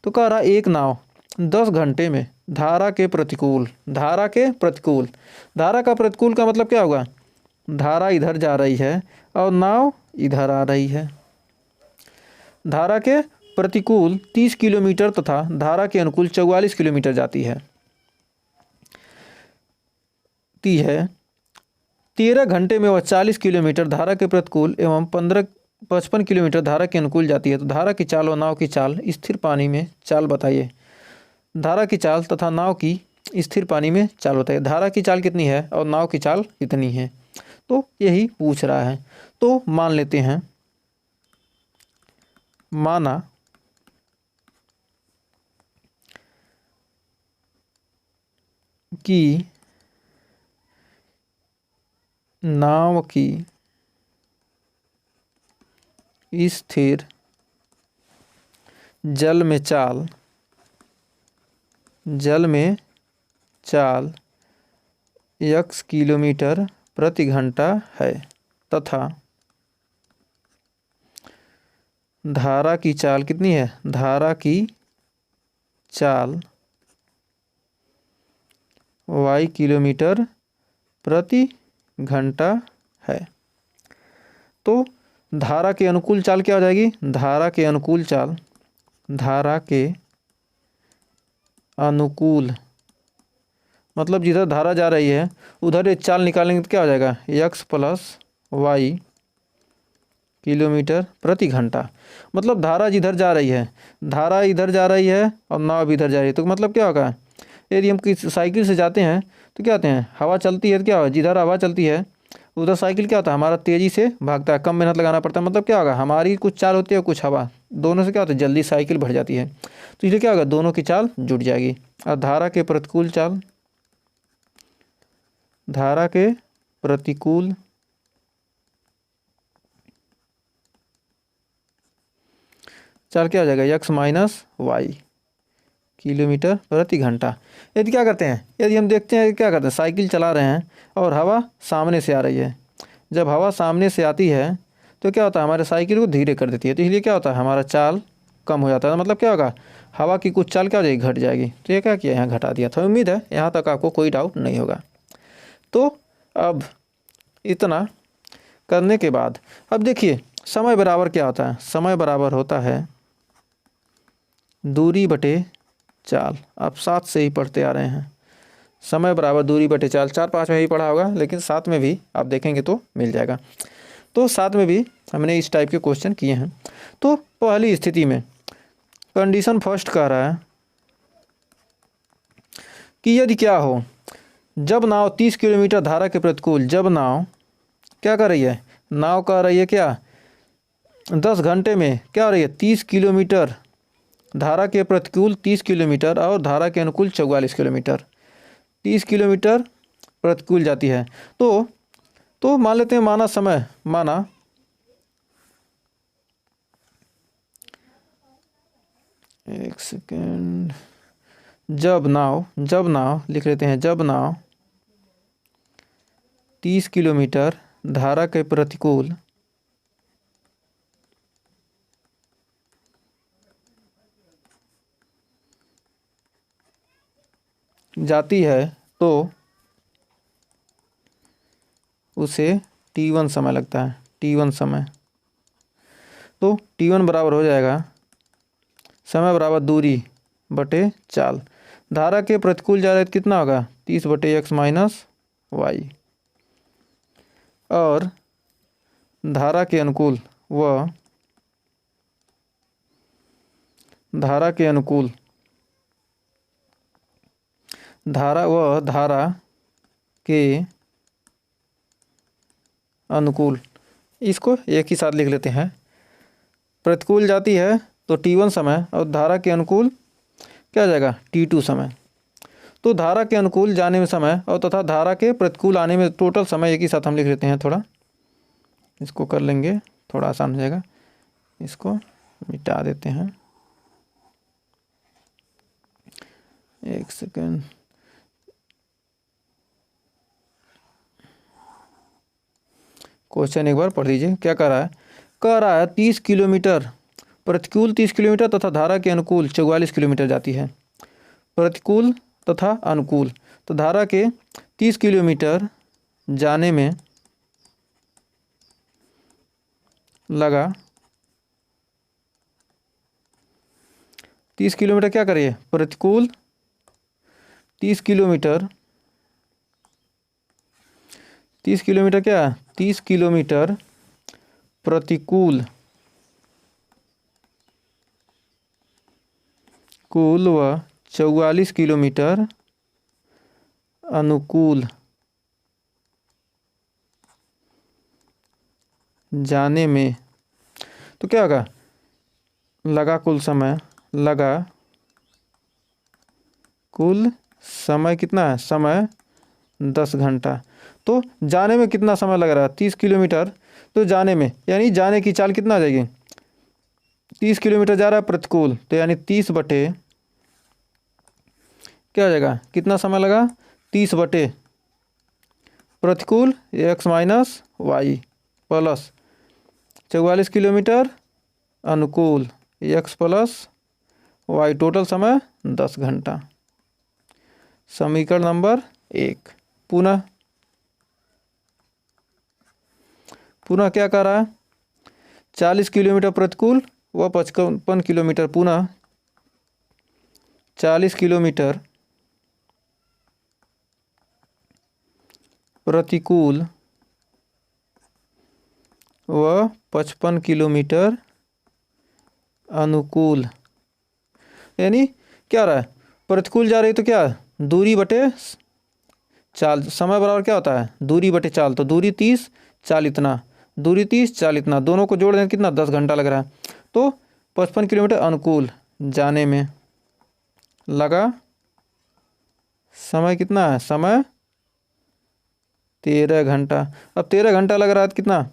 तो कह रहा एक नाव 10 घंटे में धारा के प्रतिकूल, धारा के प्रतिकूल, धारा का प्रतिकूल का मतलब क्या होगा, धारा इधर जा रही है और नाव इधर आ रही है। धारा के प्रतिकूल 30 किलोमीटर तथा धारा के अनुकूल 44 किलोमीटर जाती है। ती है 13 घंटे में वह 40 किलोमीटर धारा के प्रतिकूल एवं 55 किलोमीटर धारा के अनुकूल जाती है। तो धारा की चाल और नाव की चाल, स्थिर पानी में चाल बताइए। धारा की चाल तथा नाव की स्थिर पानी में चाल बताइए। धारा की चाल कितनी है और नाव की चाल कितनी है, तो यही पूछ रहा है। तो मान लेते हैं, माना कि नाव की स्थिर जल में चाल x किलोमीटर प्रति घंटा है तथा धारा की चाल कितनी है, धारा की चाल y किलोमीटर प्रति घंटा है। तो धारा के अनुकूल चाल क्या हो जाएगी, धारा के अनुकूल चाल, धारा के अनुकूल मतलब जिधर धारा जा रही है उधर एक चाल निकालेंगे तो क्या हो जाएगा, x प्लस वाई किलोमीटर प्रति घंटा। मतलब धारा जिधर जा रही है, धारा इधर जा रही है और नाव भी इधर जा रही है, तो मतलब क्या होगा, यदि हम किस साइकिल से जाते हैं तो क्या होते हैं, हवा चलती है तो क्या होगा, जिधर हवा चलती है उधर साइकिल क्या होता है, हमारा तेज़ी से भागता है, कम मेहनत लगाना पड़ता है। मतलब क्या होगा, हमारी कुछ चाल होती है कुछ हवा, दोनों से क्या होता है, जल्दी साइकिल बढ़ जाती है। तो इसलिए क्या होगा, दोनों की चाल जुड़ जाएगी। और धारा के प्रतिकूल चाल, धारा के प्रतिकूल चाल क्या हो जाएगा, x माइनस वाई किलोमीटर प्रति घंटा। यदि क्या करते हैं, यदि हम देखते हैं क्या करते हैं, साइकिल चला रहे हैं और हवा सामने से आ रही है, जब हवा सामने से आती है तो क्या होता है, हमारे साइकिल को धीरे कर देती है, तो इसलिए क्या होता है, हमारा चाल कम हो जाता है। मतलब क्या होगा, हवा की कुछ चाल क्या हो जाएगी, घट जाएगी। तो ये क्या किया, यहाँ घटा दिया था। उम्मीद है यहाँ तक आपको कोई डाउट नहीं होगा। तो अब इतना करने के बाद अब देखिए समय बराबर क्या होता है, समय बराबर होता है दूरी बटे चाल। आप 7 से ही पढ़ते आ रहे हैं, समय बराबर दूरी बटे चाल। 4-5 में भी पढ़ा होगा, लेकिन 7 में भी आप देखेंगे तो मिल जाएगा। तो 7 में भी हमने इस टाइप के क्वेश्चन किए हैं। तो पहली स्थिति में कंडीशन फर्स्ट कह रहा है कि यदि क्या हो, जब नाव 30 किलोमीटर धारा के प्रतिकूल, जब नाव क्या कर रही है, नाव कह रही है क्या 10 घंटे में क्या हो रही है, 30 किलोमीटर धारा के प्रतिकूल 30 किलोमीटर और धारा के अनुकूल 44 किलोमीटर, 30 किलोमीटर प्रतिकूल जाती है। तो मान लेते हैं, माना समय, माना एक सेकेंड, जब नाव लिख लेते हैं, जब नाव 30 किलोमीटर धारा के प्रतिकूल जाती है तो उसे t1 समय लगता है, t1 समय। तो t1 बराबर हो जाएगा समय बराबर दूरी बटे चाल। धारा के प्रतिकूल जा रहे तो कितना होगा, 30 बटे x माइनस वाई, और धारा के अनुकूल व धारा के अनुकूल धारा के अनुकूल, इसको एक ही साथ लिख लेते हैं। प्रतिकूल जाती है तो t1 समय और धारा के अनुकूल क्या आ जाएगा, t2 समय। तो धारा के अनुकूल जाने में समय और तथा धारा के प्रतिकूल आने में टोटल समय एक ही साथ हम लिख लेते हैं। थोड़ा इसको कर लेंगे, थोड़ा आसान हो जाएगा। इसको मिटा देते हैं, एक सेकेंड। क्वेश्चन एक बार पढ़ लीजिए, क्या कह रहा है, 30 किलोमीटर प्रतिकूल 30 किलोमीटर तथा धारा के अनुकूल 44 किलोमीटर जाती है। प्रतिकूल तथा अनुकूल, तो धारा के 30 किलोमीटर जाने में लगा 30 किलोमीटर, क्या करिए प्रतिकूल 30 किलोमीटर, 30 किलोमीटर क्या 30 किलोमीटर प्रतिकूल व 44 किलोमीटर अनुकूल जाने में, तो क्या होगा लगा कुल समय, लगा कुल समय कितना है, समय 10 घंटा। तो जाने में कितना समय लग रहा है 30 किलोमीटर, तो जाने में यानी जाने की चाल कितना आ जाएगी 30 किलोमीटर जा रहा है प्रतिकूल, तो यानी 30 बटे क्या हो जाएगा, कितना समय लगा 30 बटे प्रतिकूल x minus y plus 44 kilometre अनुकूल x प्लस वाई, टोटल समय 10 घंटा। समीकरण नंबर 1। पुनः क्या कह रहा है 40 किलोमीटर प्रतिकूल व 55 किलोमीटर, पुनः 40 किलोमीटर प्रतिकूल व 55 किलोमीटर अनुकूल, यानी क्या रहा है प्रतिकूल जा रही तो क्या दूरी बटे चाल, समय बराबर क्या होता है दूरी बटे चाल, तो दूरी 30 चाल इतना, दूरी 30 चाल इतना, दोनों को जोड़ दें कितना 10 घंटा लग रहा है। तो 55 किलोमीटर अनुकूल जाने में लगा समय कितना है, समय 13 घंटा। अब 13 घंटा लग रहा है कितना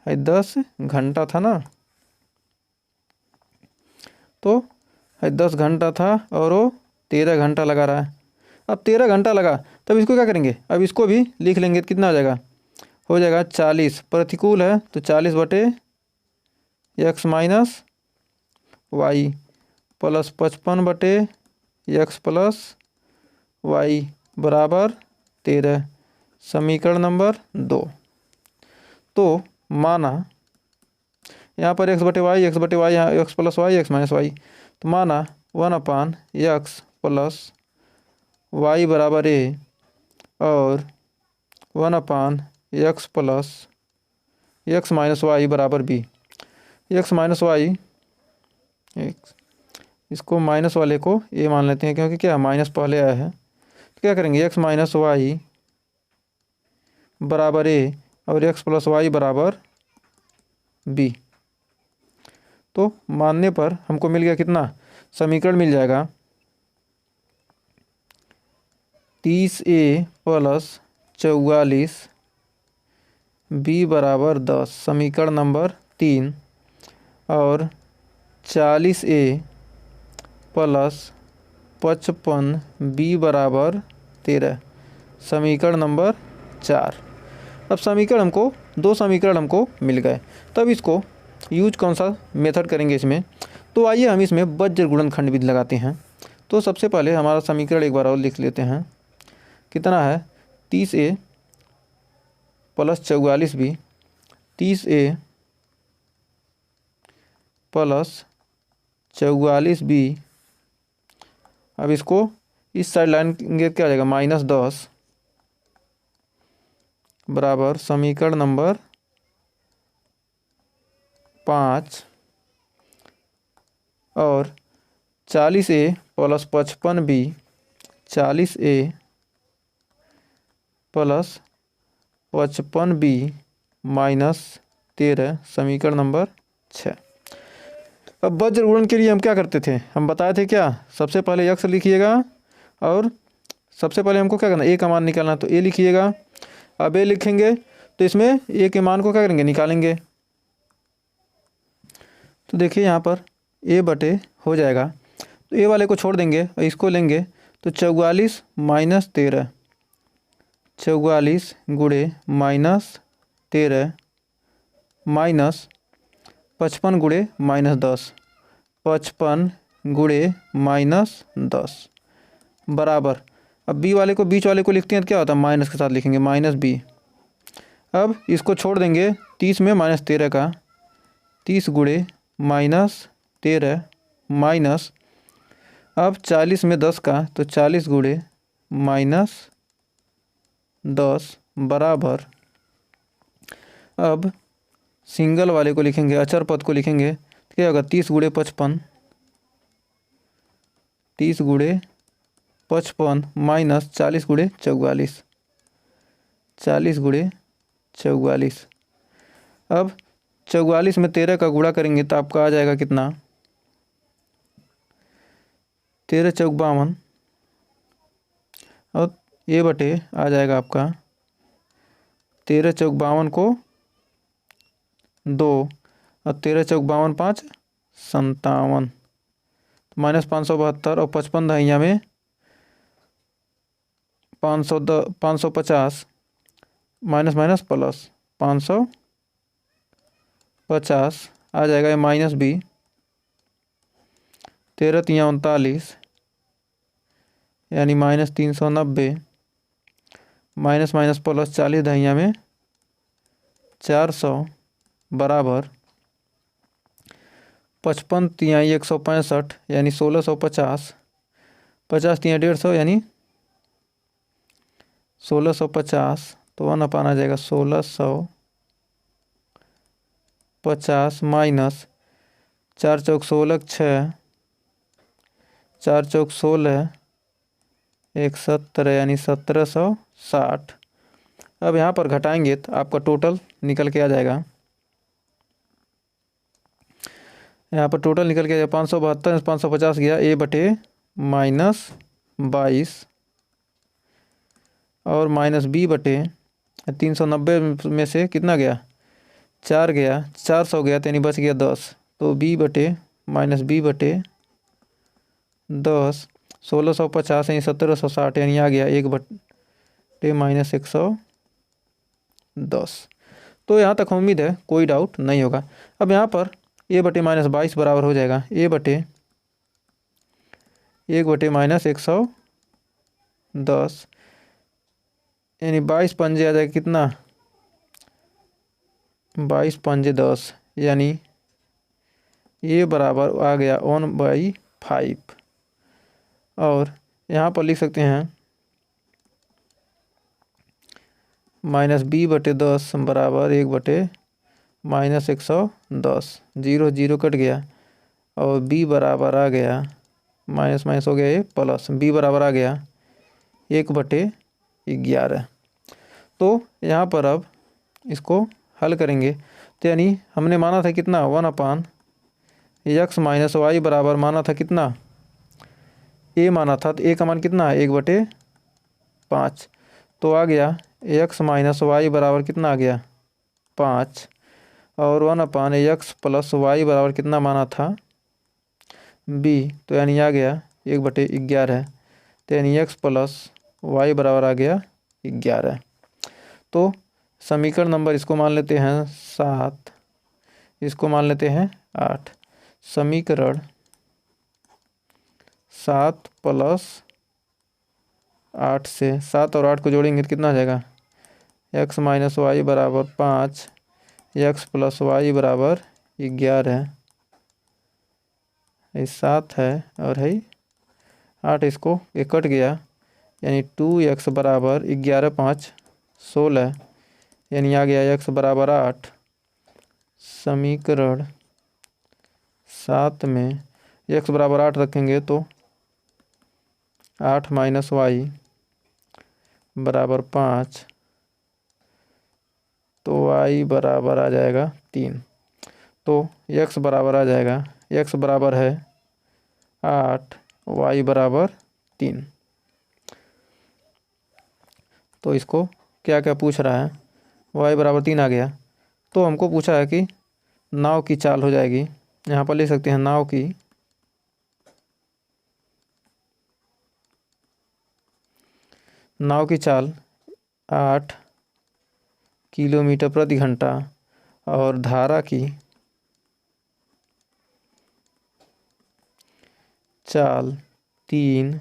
है 10 घंटा था ना, तो 10 घंटा था और वो 13 घंटा लगा रहा है। अब 13 घंटा लगा, तब इसको क्या करेंगे, अब इसको भी लिख लेंगे, कितना हो जाएगा, हो जाएगा 40, प्रतिकूल है तो 40 बटे x माइनस वाई प्लस 55 बटे x प्लस वाई बराबर 13। समीकरण नंबर 2। तो माना यहाँ पर x बटे वाई, यहाँ x plus y, x minus y, तो माना 1/x प्लस वाई बराबर a और 1/x plus x minus y बराबर b। x माइनस वाई, इसको माइनस वाले को a मान लेते हैं क्योंकि क्या माइनस पहले आया है, तो क्या करेंगे x माइनस वाई बराबर a और x प्लस वाई बराबर b। तो मानने पर हमको मिल गया कितना, समीकरण मिल जाएगा 30a प्लस 44 b बराबर 10। समीकरण नंबर 3। और 40a प्लस 55 b बराबर 13। समीकरण नंबर 4। अब समीकरण हमको दो समीकरण हमको मिल गए, तब इसको यूज कौन सा मेथड करेंगे इसमें, तो आइए हम इसमें वज्र गुणनखंड विधि लगाते हैं। तो सबसे पहले हमारा समीकरण एक बार और लिख लेते हैं, कितना है 30a plus 44b, 30a plus 44b। अब इसको इस साइड लाइन क्या आ जाएगा -10 बराबर समीकरण नंबर 5 और 40a plus 55b, 40a plus 55b minus 13। समीकरण नंबर 6। अब वज्र गुणन के लिए हम क्या करते थे, हम बताए थे क्या, सबसे पहले x लिखिएगा और सबसे पहले हमको क्या करना a का मान निकालना, तो a लिखिएगा। अब a लिखेंगे तो इसमें a के मान को क्या करेंगे, निकालेंगे। तो देखिए यहाँ पर a बटे हो जाएगा, तो a वाले को छोड़ देंगे और इसको लेंगे, तो 44 माइनस 13, 44 गुणे माइनस 13 माइनस 55 गुणे -10, 55 गुणे -10 बराबर, अब बी वाले को बीच वाले को लिखते हैं तो क्या होता है, माइनस के साथ लिखेंगे -b। अब इसको छोड़ देंगे 30 में -13 का, 30 गुणे -13 माइनस, अब 40 में 10 का तो 40 गुणे -10 बराबर, अब सिंगल वाले को लिखेंगे, अचर पद को लिखेंगे तो क्या होगा, 30 गुणे 55, 30 गुणे 55 माइनस 40 गुणे 44, 40 गुणे 44। अब 44 में 13 का गुणा करेंगे तो आपका आ जाएगा कितना, 13 चौक 52 और ये बटे आ जाएगा आपका 13 चौक 52 को 2 और 13 चौक 52 5 57, -572 और 55 दहिया में 550 माइनस माइनस प्लस 550 आ जाएगा ये -b, 13 तिया 39 यानी -390 माइनस माइनस प्लस 40 दहिया में 400 बराबर 55 तिया 165 यानी 1650, 50 तिया 150 यानी 1650, तो 1/, आ जाएगा 1650 माइनस 4 चौक 16 6, 4 चौक 16 117 यानी 1760। अब यहाँ पर घटाएंगे तो आपका टोटल निकल के आ जाएगा, यहाँ पर टोटल निकल के 572 550 गया a बटे -22 और -b बटे 390 में से कितना गया, 4 गया, 400 गया तो यानी बच गया 10, तो b बटे -b बटे 10 1650 यानी 1760 यानी आ गया 1 बटे -110। तो यहाँ तक उम्मीद है कोई डाउट नहीं होगा। अब यहाँ पर a बटे -22 बराबर हो जाएगा a बटे 1 बटे -110 यानी 22 पंजे आ जाएगा कितना, 22 पंजे 10 यानी ये बराबर आ गया 1/5। और यहाँ पर लिख सकते हैं -b बटे 10 बराबर 1 बटे -110, 0 0 कट गया और b बराबर आ गया माइनस माइनस हो गया ये प्लस, b बराबर आ गया 1 बटे 11। तो यहाँ पर अब इसको हल करेंगे तो यानी हमने माना था कितना 1/x माइनस वाई बराबर माना था कितना, a माना था तो a का मान कितना है 1/5, तो आ गया x माइनस वाई बराबर कितना आ गया 5 और 1/x प्लस वाई बराबर कितना माना था b, तो यानी आ गया 1/11, तो यानी x प्लस वाई बराबर आ गया 11। तो समीकरण नंबर इसको मान लेते हैं 7, इसको मान लेते हैं 8, समीकरण 7 प्लस 8 से 7 और 8 को जोड़ेंगे तो कितना आ जाएगा, x माइनस वाई बराबर 5, x प्लस वाई बराबर 11, ये 7 है और है 8, इसको ये कट गया यानी 2x बराबर 11 5 16 यानी आ गया x बराबर 8। समीकरण 7 में x बराबर 8 रखेंगे तो 8 माइनस वाई बराबर 5, तो y बराबर आ जाएगा 3, तो x बराबर आ जाएगा, x बराबर है 8, y बराबर 3। तो इसको क्या क्या पूछ रहा है, y बराबर 3 आ गया, तो हमको पूछा है कि नाव की चाल हो जाएगी, यहाँ पर लिख सकते हैं नाव की चाल 8 किलोमीटर प्रति घंटा और धारा की चाल 3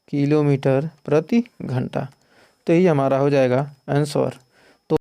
किलोमीटर प्रति घंटा। तो यही हमारा हो जाएगा आंसर।